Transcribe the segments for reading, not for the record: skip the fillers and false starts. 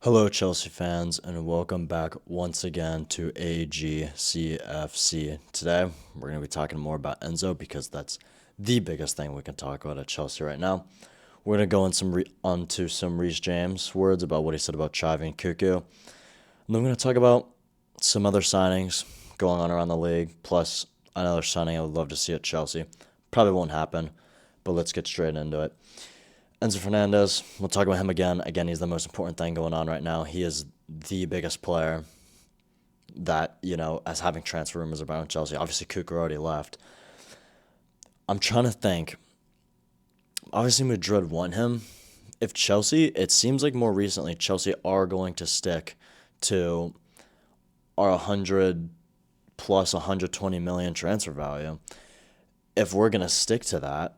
Hello, Chelsea fans, and welcome back once again to AGCFC. Today, we're going to be talking more about Enzo because that's the biggest thing we can talk about at Chelsea right now. We're going to go onto some Reece James words about what he said about Xavi and Cuckoo. And then we're going to talk about some other signings going on around the league, plus another signing I would love to see at Chelsea. Probably won't happen, but let's get straight into it. Enzo Fernandez, we'll talk about him again. Again, he's the most important thing going on right now. He is the biggest player that, as having transfer rumors about Chelsea. Obviously, Cuckoo already left. I'm trying to think. Obviously, Madrid want him. If Chelsea, it seems like more recently, Chelsea are going to stick to our 100 plus 120 million transfer value. If we're going to stick to that,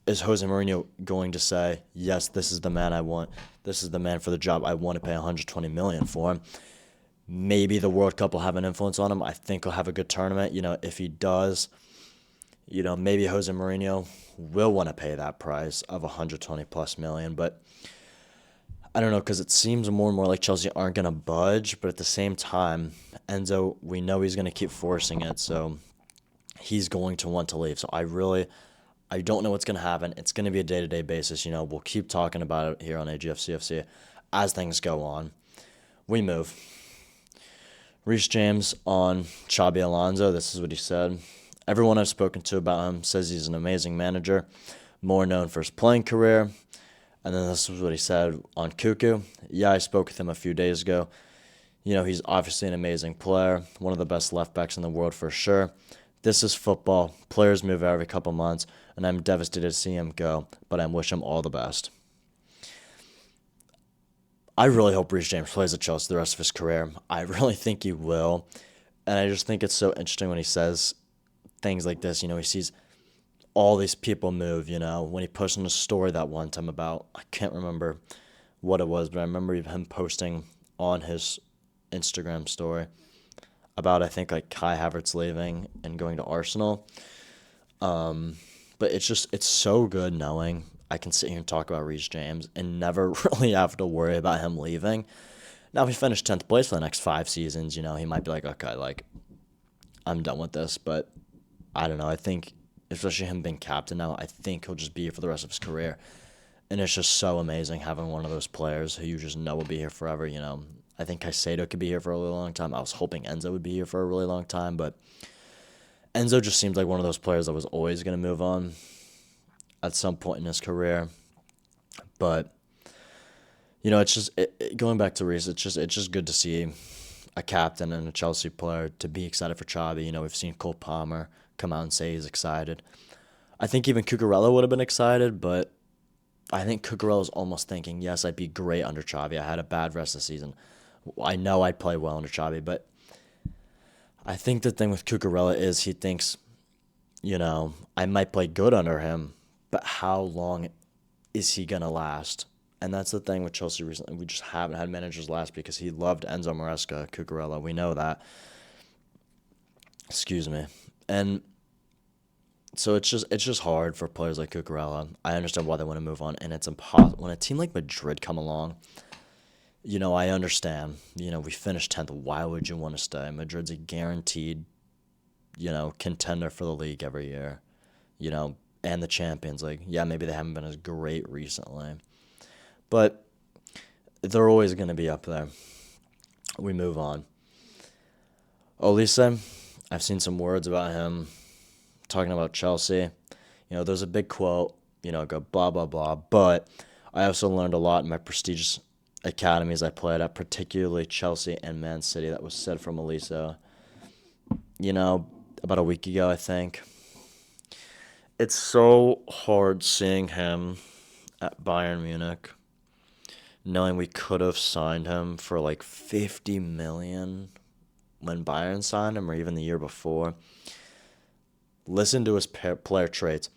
is Jose Mourinho going to say, yes, this is the man I want. This is the man for the job. I want to pay 120 million for him. Maybe the World Cup will have an influence on him. I think he'll have a good tournament. If he does, maybe Jose Mourinho will want to pay that price of 120 plus million. But I don't know, because it seems more and more like Chelsea aren't going to budge. But at the same time, Enzo, we know he's going to keep forcing it. So he's going to want to leave. So I don't know what's going to happen. It's going to be a day-to-day basis. We'll keep talking about it here on AGFCFC as things go on. We move. Reece James on Xabi Alonso. This is what he said. Everyone I've spoken to about him says he's an amazing manager, more known for his playing career. And then this is what he said on Cuckoo. Yeah, I spoke with him a few days ago. He's obviously an amazing player, one of the best left backs in the world for sure. This is football. Players move every couple months, and I'm devastated to see him go, but I wish him all the best. I really hope Reece James plays at Chelsea the rest of his career. I really think he will. And I just think it's so interesting when he says things like this. He sees all these people move, when he posted a story that one time about, I can't remember what it was, but I remember him posting on his Instagram story about, I think, like Kai Havertz leaving and going to Arsenal. But it's so good knowing I can sit here and talk about Reece James and never really have to worry about him leaving. Now, if he finished 10th place for the next 5 seasons, he might be like, okay, I'm done with this. But I don't know. I think, especially him being captain now, I think he'll just be here for the rest of his career. And it's just so amazing having one of those players who you just know will be here forever, I think Caicedo could be here for a really long time. I was hoping Enzo would be here for a really long time, but Enzo just seems like one of those players that was always going to move on at some point in his career. But it's just going back to Reece. It's just good to see a captain and a Chelsea player to be excited for Xavi. We've seen Cole Palmer come out and say he's excited. I think even Cucurella would have been excited, but I think Cucurella's almost thinking, yes, I'd be great under Xavi. I had a bad rest of the season. I know I'd play well under Xavi, but I think the thing with Cucurella is he thinks, I might play good under him, but how long is he going to last? And that's the thing with Chelsea recently. We just haven't had managers last because he loved Enzo Maresca, Cucurella. We know that. Excuse me. And so it's just hard for players like Cucurella. I understand why they want to move on, and it's impossible. When a team like Madrid come along, I understand. We finished 10th. Why would you want to stay? Madrid's a guaranteed, contender for the league every year, and the Champions League. Yeah, maybe they haven't been as great recently, but they're always going to be up there. We move on. Olise, I've seen some words about him talking about Chelsea. There's a big quote, go blah, blah, blah, but I also learned a lot in my prestigious academies I played at, particularly Chelsea and Man City. That was said from Olise, about a week ago, I think. It's so hard seeing him at Bayern Munich, knowing we could have signed him for like 50 million when Bayern signed him, or even the year before. Listen to his player traits.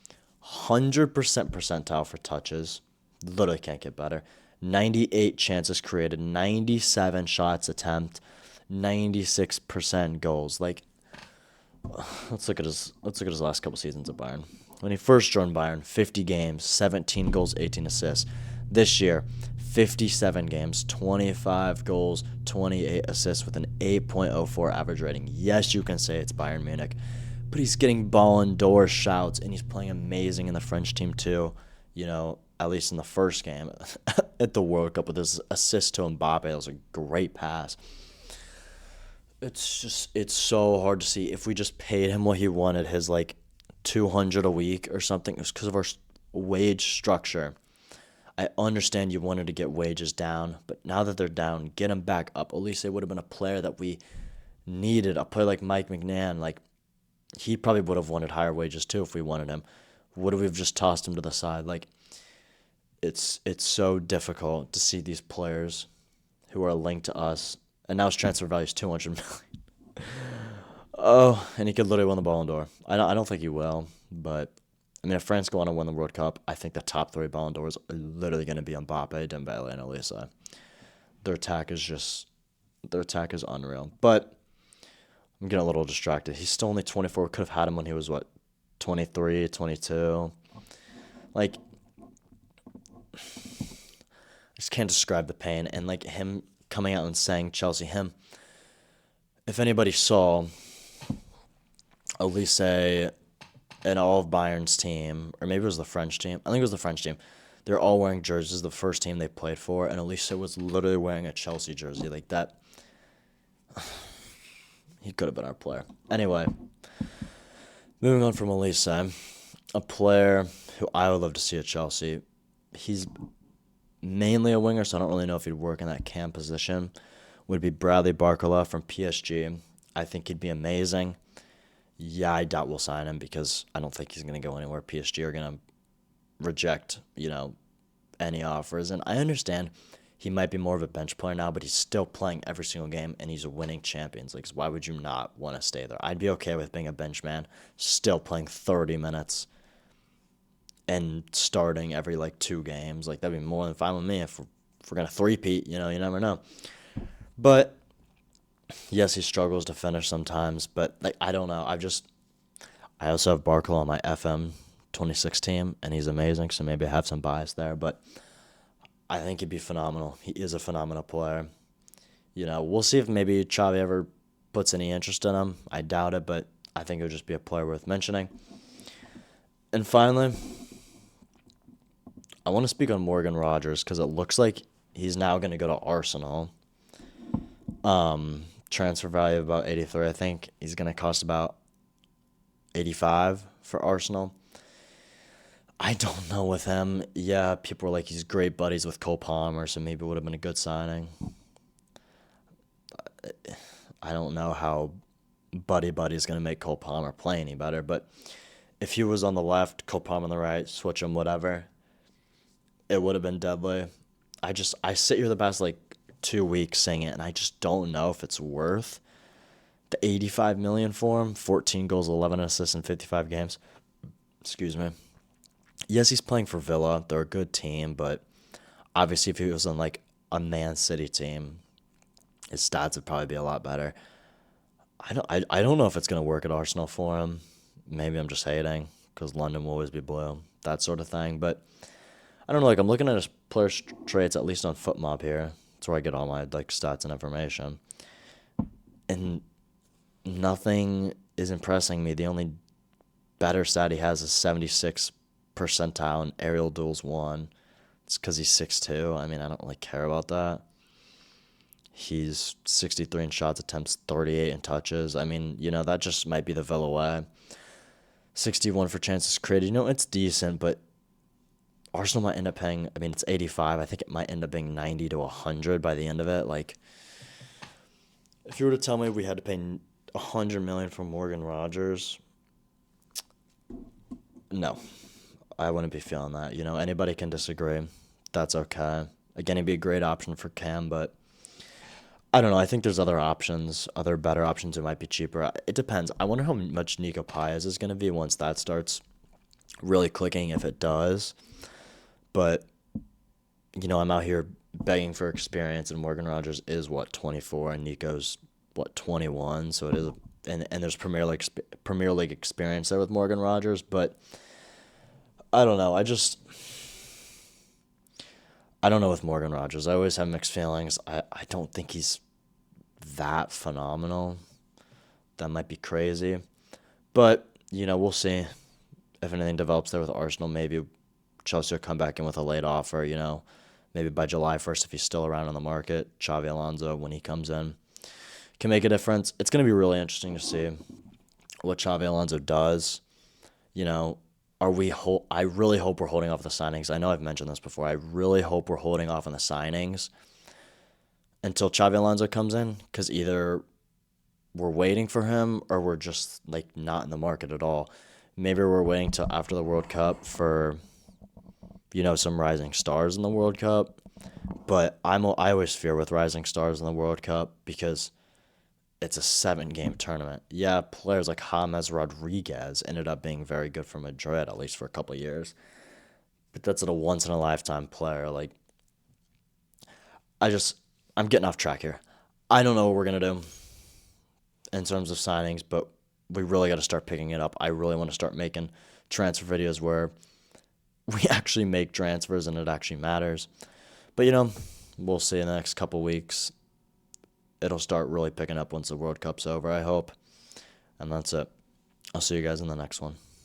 100% percentile for touches. Literally can't get better. 98 chances created, 97 shots attempt, 96% goals. Let's look at his last couple seasons at Bayern. When he first joined Bayern, 50 games, 17 goals, 18 assists. This year, 57 games, 25 goals, 28 assists with an 8.04 average rating. Yes, you can say it's Bayern Munich, but he's getting Ballon d'Or shouts, and he's playing amazing in the French team too. At least in the first game at the World Cup with his assist to Mbappe. That was a great pass. It's so hard to see. If we just paid him what he wanted, his like 200 a week or something, it was because of our wage structure. I understand you wanted to get wages down, but now that they're down, get him back up. At least they would have been a player that we needed. A player like Mike McNann, like he probably would have wanted higher wages too if we wanted him. Would have we just tossed him to the side? Like it's so difficult to see these players who are linked to us, and now his transfer value is 200 million. Oh, and he could literally win the Ballon d'Or. I don't think he will, but I mean, if France go on to win the World Cup, I think the top three Ballon d'Ors are literally going to be Mbappe, Dembele, and Elisa. Their attack is unreal. But I'm getting a little distracted. He's still only 24. Could have had him when he was, what, 23, 22. Like, I just can't describe the pain. And, like, him coming out and saying Chelsea, if anybody saw Elise and all of Bayern's team, or maybe it was the French team. I think it was the French team. They're all wearing jerseys, the first team they played for, and Elise was literally wearing a Chelsea jersey. Like that, he could have been our player. Anyway, moving on from Elise, a player who I would love to see at Chelsea. He's mainly a winger, so I don't really know if he'd work in that cam position. Would be Bradley Barcola from PSG. I think he'd be amazing. Yeah, I doubt we'll sign him because I don't think he's going to go anywhere. PSG are going to reject, any offers. And I understand he might be more of a bench player now, but he's still playing every single game, and he's winning Champions Leagues. Why would you not want to stay there? I'd be okay with being a bench man, still playing 30 minutes and starting every, 2 games. Like, that'd be more than fine with me if we're going to three-peat. You never know. But yes, he struggles to finish sometimes, but I don't know. I also have Barkle on my FM 26 team, and he's amazing, so maybe I have some bias there, but I think he'd be phenomenal. He is a phenomenal player. We'll see if maybe Xavi ever puts any interest in him. I doubt it, but I think it would just be a player worth mentioning. And finally, I want to speak on Morgan Rogers because it looks like he's now going to go to Arsenal. Transfer value of about 83, I think. He's going to cost about 85 for Arsenal. I don't know with him. Yeah, people were like, he's great buddies with Cole Palmer, so maybe it would have been a good signing. I don't know how Buddy is going to make Cole Palmer play any better, but if he was on the left, Cole Palmer on the right, switch him, whatever, it would have been deadly. I sit here the past, 2 weeks saying it, and I just don't know if it's worth the $85 million for him. 14 goals, 11 assists in 55 games. Excuse me. Yes, he's playing for Villa. They're a good team, but obviously if he was on a Man City team, his stats would probably be a lot better. I don't know if it's going to work at Arsenal for him. Maybe I'm just hating because London will always be blue, that sort of thing. But I don't know. I'm looking at his player traits, at least on FootMob here. That's where I get all my stats and information. And nothing is impressing me. The only better stat he has is 76 percentile in aerial duels won. It's because he's 6'2". I mean, I don't really care about that. He's 63 in shots attempts, 38 in touches. I mean, that just might be the Villa way. 61 for chances created. It's decent, but Arsenal might end up paying, it's 85. I think it might end up being 90 to 100 by the end of it. If you were to tell me we had to pay $100 million for Morgan Rogers, no, I wouldn't be feeling that. Anybody can disagree. That's okay. Again, it'd be a great option for Cam, but I don't know. I think there's other options, other better options that might be cheaper. It depends. I wonder how much Nico Paez is going to be once that starts really clicking, if it does. But, I'm out here begging for experience, and Morgan Rogers is, 24, and Nico's, 21. So it is, and there's Premier League experience there with Morgan Rogers. But I don't know. I don't know with Morgan Rogers. I always have mixed feelings. I don't think he's that phenomenal. That might be crazy. But, we'll see if anything develops there with Arsenal. Maybe Chelsea will come back in with a late offer. Maybe by July 1st, if he's still around on the market, Xavi Alonso, when he comes in, can make a difference. It's going to be really interesting to see what Xavi Alonso does. You know, I really hope we're holding off the signings. I know I've mentioned this before. I really hope we're holding off on the signings until Xavi Alonso comes in, because either we're waiting for him or we're just like not in the market at all. Maybe we're waiting till after the World Cup for some rising stars in the World Cup. But I always fear with rising stars in the World Cup because it's a 7 game tournament. Yeah, players like James Rodriguez ended up being very good for Madrid, at least for a couple of years. But that's a once in a lifetime player. Like, I just I'm getting off track here. I don't know what we're gonna do in terms of signings, but we really got to start picking it up. I really want to start making transfer videos where we actually make transfers and it actually matters. But we'll see in the next couple weeks. It'll start really picking up once the World Cup's over, I hope. And that's it. I'll see you guys in the next one.